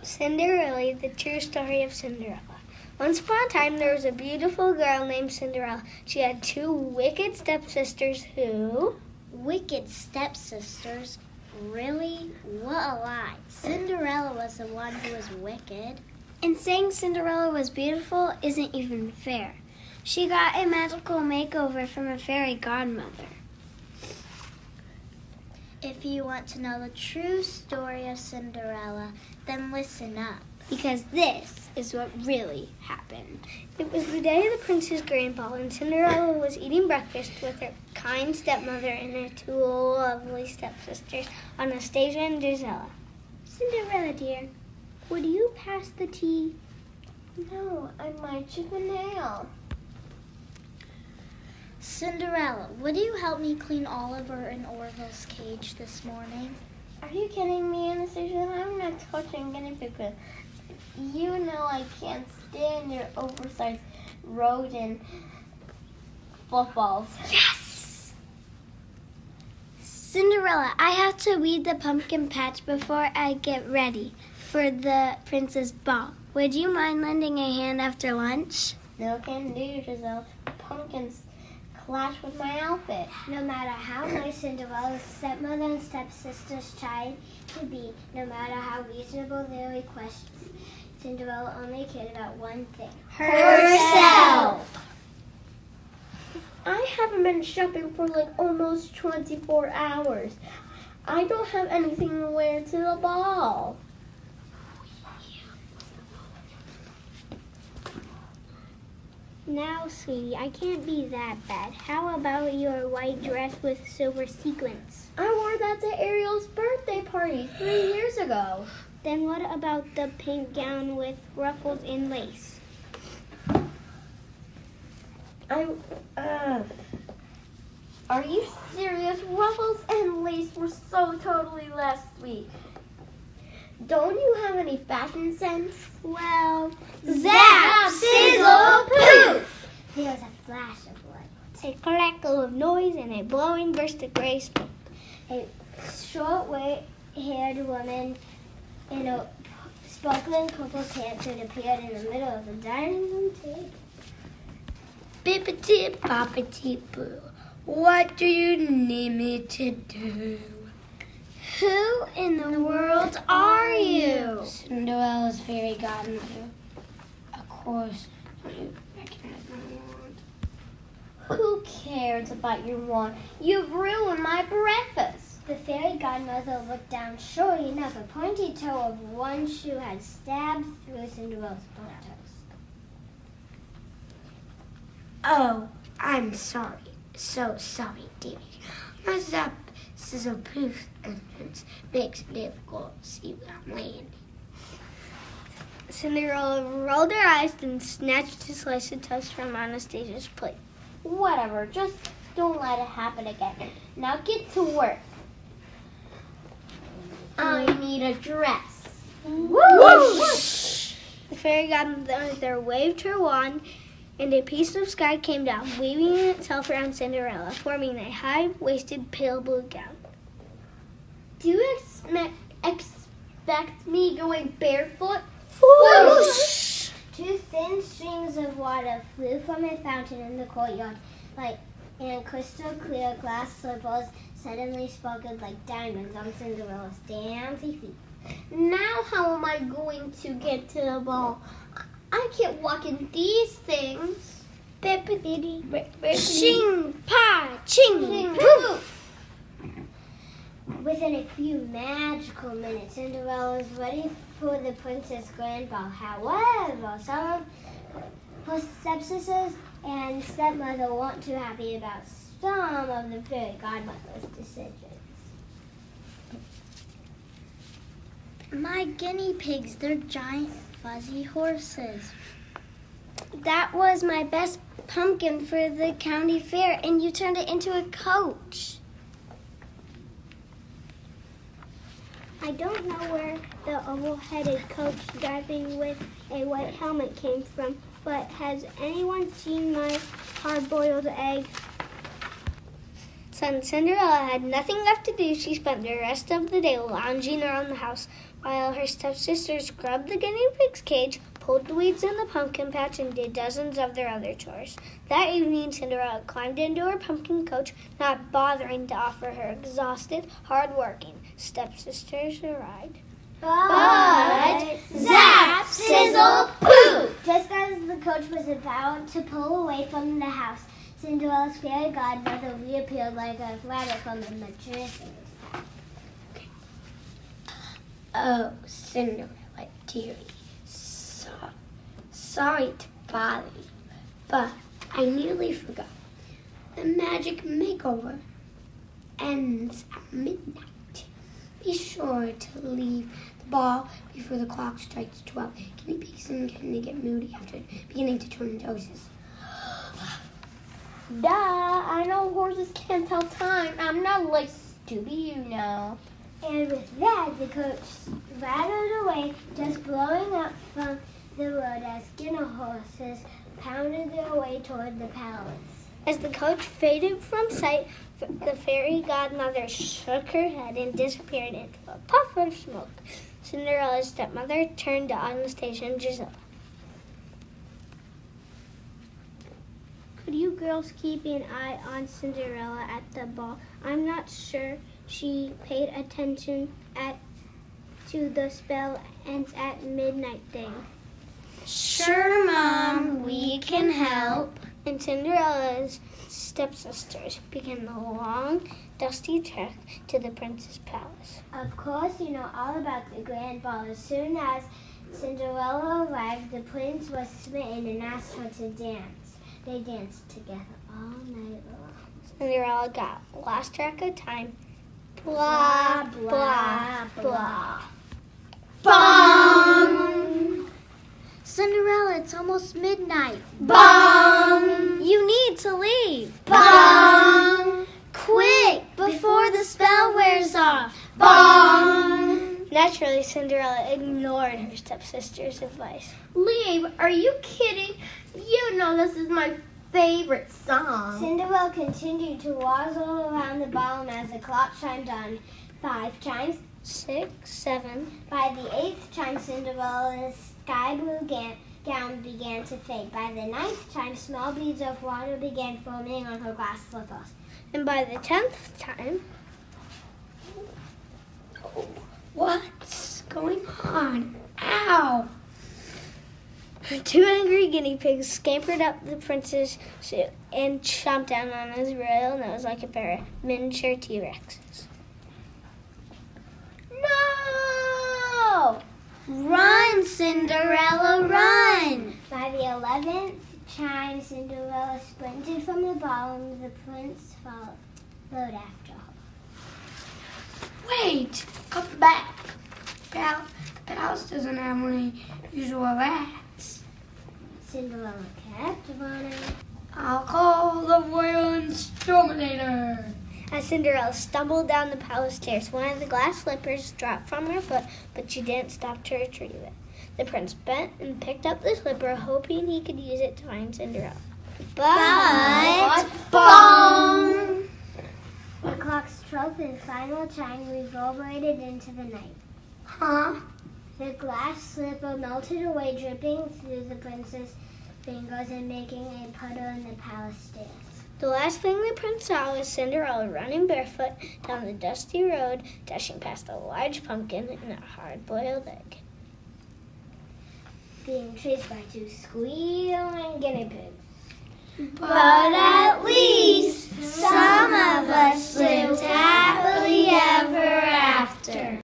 Cinderella, the true story of Cinderella. Once upon a time, there was a beautiful girl named Cinderella. She had two wicked stepsisters who... Wicked stepsisters? Really? What a lie. Cinderella was the one who was wicked. And saying Cinderella was beautiful isn't even fair. She got a magical makeover from a fairy godmother. If you want to know the true story of Cinderella, then listen up. Because this is what really happened. It was the day of the prince's grand ball, and Cinderella was eating breakfast with her kind stepmother and her two lovely stepsisters on Anastasia and Gisela. Cinderella, dear, would you pass the tea? No, I might chip a nail. Cinderella, would you help me clean Oliver and Orville's cage this morning? Are you kidding me, Anastasia? I'm not touching anything. You know I can't stand your oversized rodent footballs. Yes! Cinderella, I have to weed the pumpkin patch before I get ready for the prince's ball. Would you mind lending a hand after lunch? No can do, Giselle. Pumpkins clash with my outfit. No matter how nice Cinderella's stepmother and stepsisters tried to be, no matter how reasonable their requests, Cinderella only cared about one thing. Herself! I haven't been shopping for like almost 24 hours. I don't have anything to wear to the ball. Now, sweetie, I can't be that bad. How about your white dress with silver sequins? I wore that to Ariel's birthday party 3 years ago. Then what about the pink gown with ruffles and lace? Are you serious? Ruffles and lace were so totally last week. Don't you have any fashion sense? Well, Zap! Sizzle! Poof! There was a flash of light. a crackle of noise and a blowing burst of gray smoke. A short-haired woman in a sparkling purple pantsuit appeared in the middle of the dining room table. Bippity boppity boo. What do you need me to do? Who in the world are you? Cinderella's fairy godmother. Of course, you recognize my wand. Who cares about your wand? You've ruined my breakfast. The fairy godmother looked down. Sure enough, a pointy toe of one shoe had stabbed through Cinderella's both toes. Oh, I'm sorry. So sorry, dearie. My zap, sizzle, poof entrance makes it difficult to see where I'm landing. Cinderella rolled her eyes and snatched a slice of toast from Anastasia's plate. Whatever, just don't let it happen again. Now get to work. I need a dress. Whoosh! The fairy godmother waved her wand, and a piece of sky came down, weaving itself around Cinderella, forming a high-waisted pale blue gown. Do you expect me going barefoot? Whoosh! Two thin streams of water flew from a fountain in the courtyard, and crystal clear glass slippers suddenly sparkled like diamonds on Cinderella's dainty feet. Now how am I going to get to the ball? I can't walk in these things. Bippity, shing, pa, ching, poof. Within a few magical minutes, Cinderella was ready for the princess' grand ball. However, some of her stepsisters and stepmother weren't too happy about some of the fairy godmother's decisions. My guinea pigs, they're giant fuzzy horses. That was my best pumpkin for the county fair, and you turned it into a coach. I don't know where the oval-headed coach driving with a white helmet came from, but has anyone seen my hard-boiled egg? Since Cinderella had nothing left to do, she spent the rest of the day lounging around the house, while her stepsister scrubbed the guinea pig's cage, pulled the weeds in the pumpkin patch, and did dozens of their other chores. That evening, Cinderella climbed into her pumpkin coach, not bothering to offer her exhausted, hard-working stepsisters a ride. But zap, sizzle, poof! Just as the coach was about to pull away from the house, Cinderella's fairy godmother reappeared like a rabbit from the magician's pack. Oh, Cinderella, dearie. Sorry to bother you, but I nearly forgot. The magic makeover ends at midnight. Be sure to leave the ball before the clock strikes 12. Guinea pigs tend to get moody after beginning to turn into horses. Duh, I know horses can't tell time. I'm not like stupid, you know. And with that, the coach rattled away, just blowing up from the road as guinea horses pounded their way toward the palace. As the coach faded from sight, the fairy godmother shook her head and disappeared into a puff of smoke. Cinderella's stepmother turned to Anastasia Giselle. Could you girls keep an eye on Cinderella at the ball? I'm not sure she paid attention to the spell ends at midnight thing. Sure, Mom, we can help. And Cinderella's stepsisters began the long, dusty trek to the prince's palace. Of course, you know all about the grand ball. As soon as Cinderella arrived, the prince was smitten and asked her to dance. They danced together all night long. Cinderella lost track of time. Blah, blah, blah. Bong! Cinderella, it's almost midnight. Bong! You need to leave. Bong! Quick, before the spell wears off. Bong! Naturally, Cinderella ignored her stepsister's advice. Leave? Are you kidding? You know this is my favorite song. Cinderella continued to waddle around the ballroom as the clock chimed on 5 chimes. 6, 7. By the 8th chime, Cinderella's sky blue gown began to fade. By the 9th chime, small beads of water began forming on her glass slippers. And by the 10th time, What's going on? Ow! 2 angry guinea pigs scampered up the prince's suit and chomped down on his royal nose like a pair of miniature T-Rexes. No! Run, Cinderella, run! By the 11th chime, Cinderella sprinted from the ballroom. The prince followed after her. Wait! Come back! The house doesn't have any usual rats. Cinderella kept running. I'll call the royal exterminator. As Cinderella stumbled down the palace stairs, one of the glass slippers dropped from her foot, but she didn't stop to retrieve it. The prince bent and picked up the slipper, hoping he could use it to find Cinderella. But bong! The clock's 12th and final chime reverberated into the night. Huh? The glass slipper melted away, dripping through the prince's fingers and making a puddle in the palace stairs. The last thing the prince saw was Cinderella running barefoot down the dusty road, dashing past a large pumpkin and a hard-boiled egg. Being chased by 2 squealing guinea pigs. But